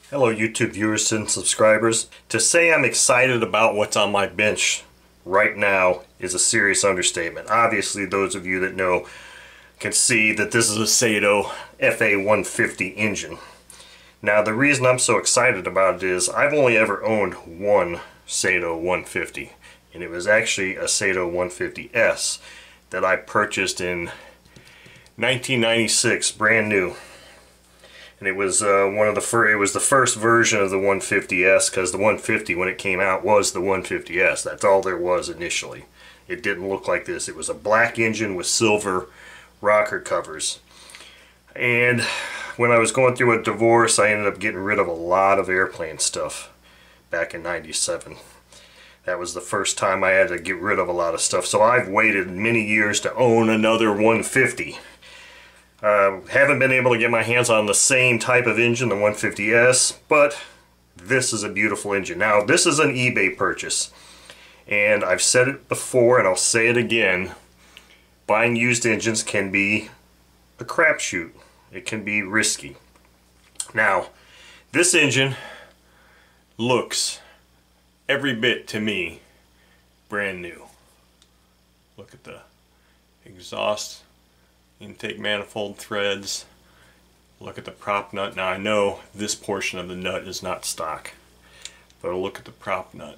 Hello YouTube viewers and subscribers. To say I'm excited about what's on my bench right now is a serious understatement. Obviously those of you that know can see that this is a Saito FA-150 engine. Now the reason I'm so excited about it is I've only ever owned one Saito 150, and it was actually a Saito 150S that I purchased in 1996, brand new. And it was it was the first version of the 150S, because the 150 when it came out was the 150S. That's all there was initially. It didn't look like this. It was a black engine with silver rocker covers. And when I was going through a divorce, I ended up getting rid of a lot of airplane stuff back in '97. That was the first time I had to get rid of a lot of stuff. So I've waited many years to own another 150. Haven't been able to get my hands on the same type of engine, the 150S, but this is a beautiful engine. Now, this is an eBay purchase, and I've said it before and I'll say it again, buying used engines can be a crapshoot. It can be risky. Now, this engine looks every bit, to me, brand new. Look at the exhaust intake manifold threads. Look at the prop nut. Now I know this portion of the nut is not stock, but look at the prop nut.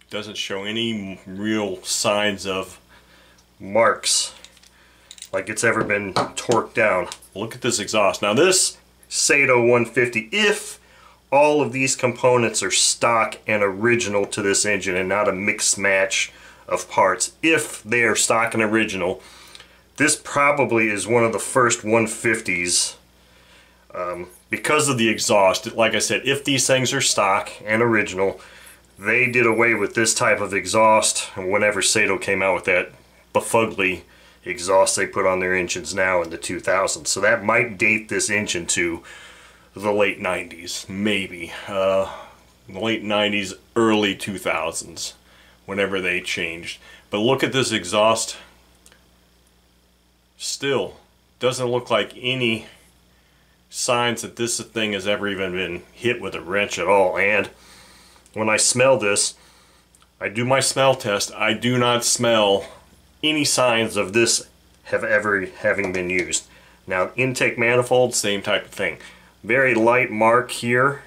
It doesn't show any real signs of marks like it's ever been torqued down. Look at this exhaust. Now this Saito 150, if all of these components are stock and original to this engine and not a mixed match of parts, if they are stock and original, this probably is one of the first 150s because of the exhaust. Like I said, if these things are stock and original, they did away with this type of exhaust whenever Saito came out with that befugly exhaust they put on their engines now in the 2000s. So that might date this engine to the late 90s, maybe. Late 90s, early 2000s, whenever they changed. But look at this exhaust. Still doesn't look like any signs that this thing has ever even been hit with a wrench at all. And when I smell this, I do my smell test, I do not smell any signs of this having been used. Now, intake manifold, same type of thing. Very light mark here,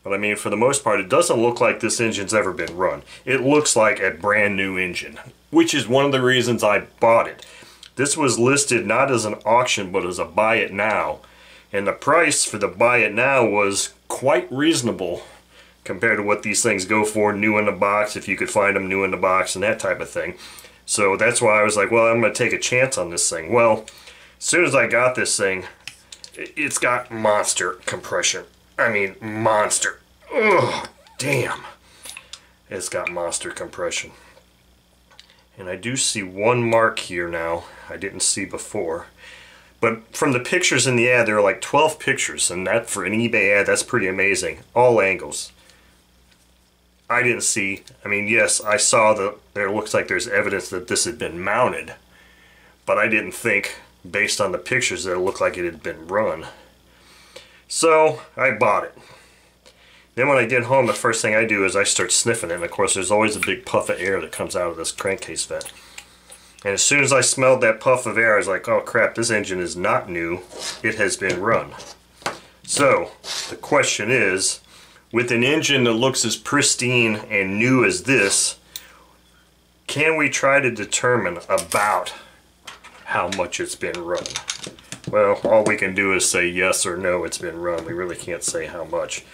but I mean, for the most part, it doesn't look like this engine's ever been run. It looks like a brand new engine, which is one of the reasons I bought it. This was listed not as an auction, but as a buy it now. And the price for the buy it now was quite reasonable compared to what these things go for new in the box, if you could find them new in the box and that type of thing. So that's why I was like, well, I'm going to take a chance on this thing. Well, as soon as I got this thing, it's got monster compression. I mean, monster. Ugh, damn. It's got monster compression. And I do see one mark here now I didn't see before. But from the pictures in the ad, there are like 12 pictures, and that for an eBay ad, that's pretty amazing. All angles. I didn't see, I mean, yes, I saw that there looks like there's evidence that this had been mounted, but I didn't think, based on the pictures, that it looked like it had been run. So I bought it. Then when I get home, the first thing I do is I start sniffing it, and of course there's always a big puff of air that comes out of this crankcase vent. And as soon as I smelled that puff of air, I was like, oh crap, this engine is not new, it has been run. So the question is, with an engine that looks as pristine and new as this, can we try to determine about how much it's been run? Well, all we can do is say yes or no, it's been run. We really can't say how much.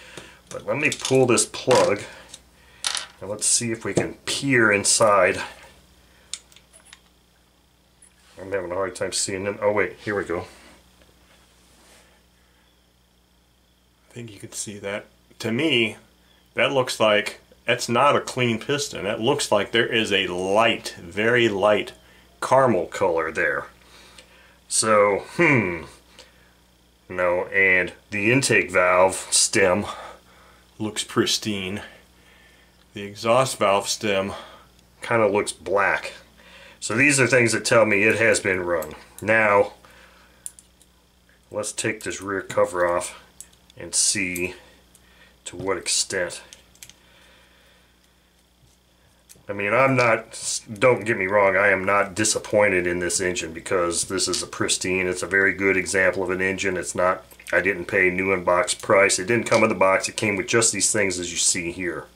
But let me pull this plug and let's see if we can peer inside. I'm having a hard time seeing it. Oh wait, here we go. I think you can see that. To me, that looks like, that's not a clean piston. That looks like there is a light, very light caramel color there. So, no, and the intake valve stem looks pristine. The exhaust valve stem kind of looks black. So these are things that tell me it has been run. Now, Let's take this rear cover off and see to what extent. I mean, don't get me wrong, I am not disappointed in this engine because this is a pristine, it's a very good example of an engine. It's not, I didn't pay new in box price. It didn't come with the box, it came with just these things as you see here.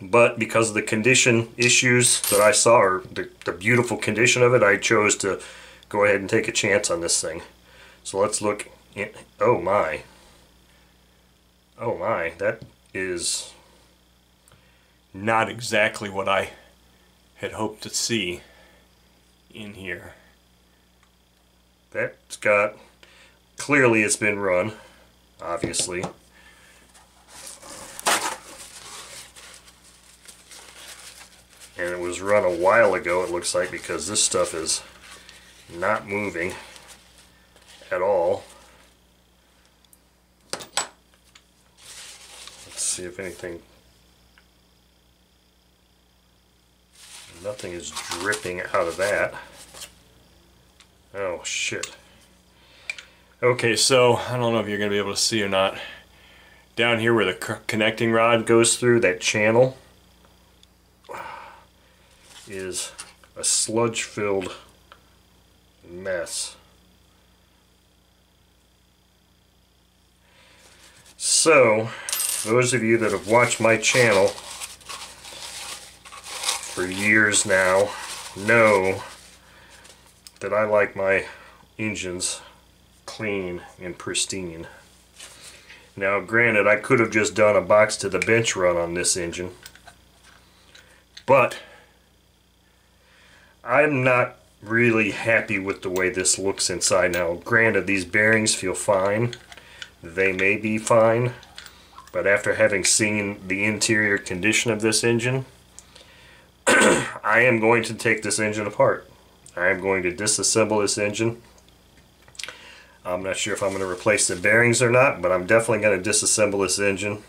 But because of the condition issues that I saw, or the beautiful condition of it, I chose to go ahead and take a chance on this thing. So let's look in, oh my, that is not exactly what I had hoped to see in here. That's got, clearly it's been run, obviously. And it was run a while ago, it looks like, because this stuff is not moving at all. Let's see if anything, nothing is dripping out of that. Oh shit. Okay, so I don't know if you're going to be able to see or not. Down here where the connecting rod goes through, that channel is a sludge-filled mess. So, those of you that have watched my channel for years now know that I like my engines clean and pristine. Now granted, I could have just done a box to the bench run on this engine, but I'm not really happy with the way this looks inside. Now granted, these bearings feel fine, they may be fine, but after having seen the interior condition of this engine, I am going to take this engine apart. I am going to disassemble this engine. I'm not sure if I'm going to replace the bearings or not, but I'm definitely going to disassemble this engine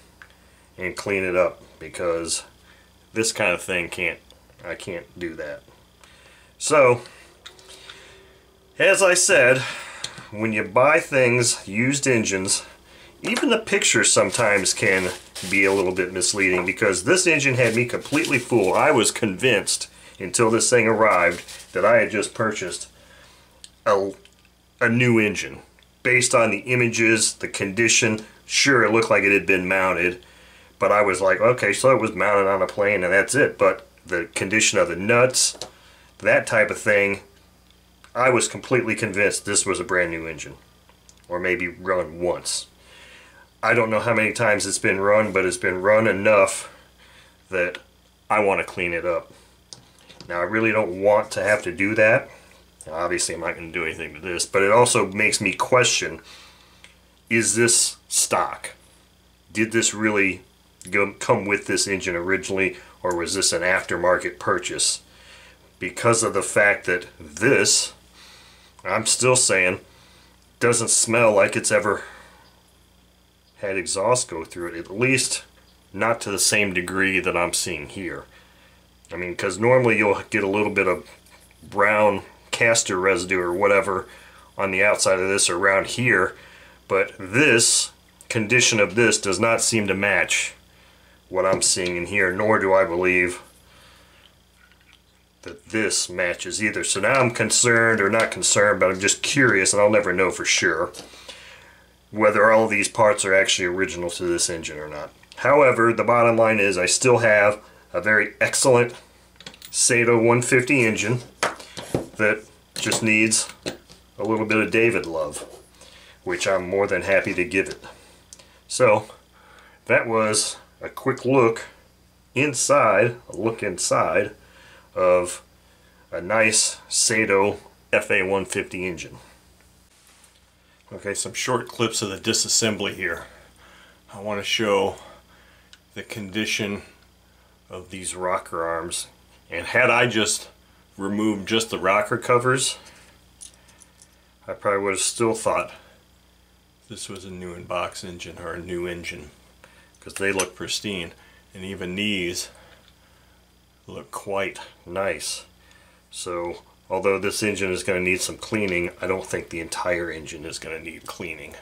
and clean it up, because this kind of thing I can't do that. So, as I said, when you buy things, used engines, even the pictures sometimes can be a little bit misleading, because this engine had me completely fooled. I was convinced until this thing arrived that I had just purchased a new engine based on the images, the condition. Sure, it looked like it had been mounted, but I was like, okay, so it was mounted on a plane and that's it. But the condition of the nuts, that type of thing, I was completely convinced this was a brand new engine, or maybe run once. I don't know how many times it's been run, but it's been run enough that I want to clean it up. Now, I really don't want to have to do that. Obviously, I'm not going to do anything to this, but it also makes me question, is this stock? Did this really come with this engine originally, or was this an aftermarket purchase? Because of the fact that this, I'm still saying, doesn't smell like it's ever had exhaust go through it, at least not to the same degree that I'm seeing here. I mean, because normally you'll get a little bit of brown castor residue or whatever on the outside of this or around here, but this condition of this does not seem to match what I'm seeing in here, nor do I believe that this matches either. So now I'm concerned, or not concerned, but I'm just curious, and I'll never know for sure whether all of these parts are actually original to this engine or not. However, the bottom line is I still have a very excellent Saito 150 engine that just needs a little bit of David love, which I'm more than happy to give it. So that was a quick look inside, of a nice Saito FA-150 engine. Okay, some short clips of the disassembly here. I want to show the condition of these rocker arms. And had I just removed just the rocker covers, I probably would have still thought this was a new in-box engine, or a new engine, because they look pristine, and even these look quite nice. So Although this engine is going to need some cleaning, I don't think the entire engine is going to need cleaning.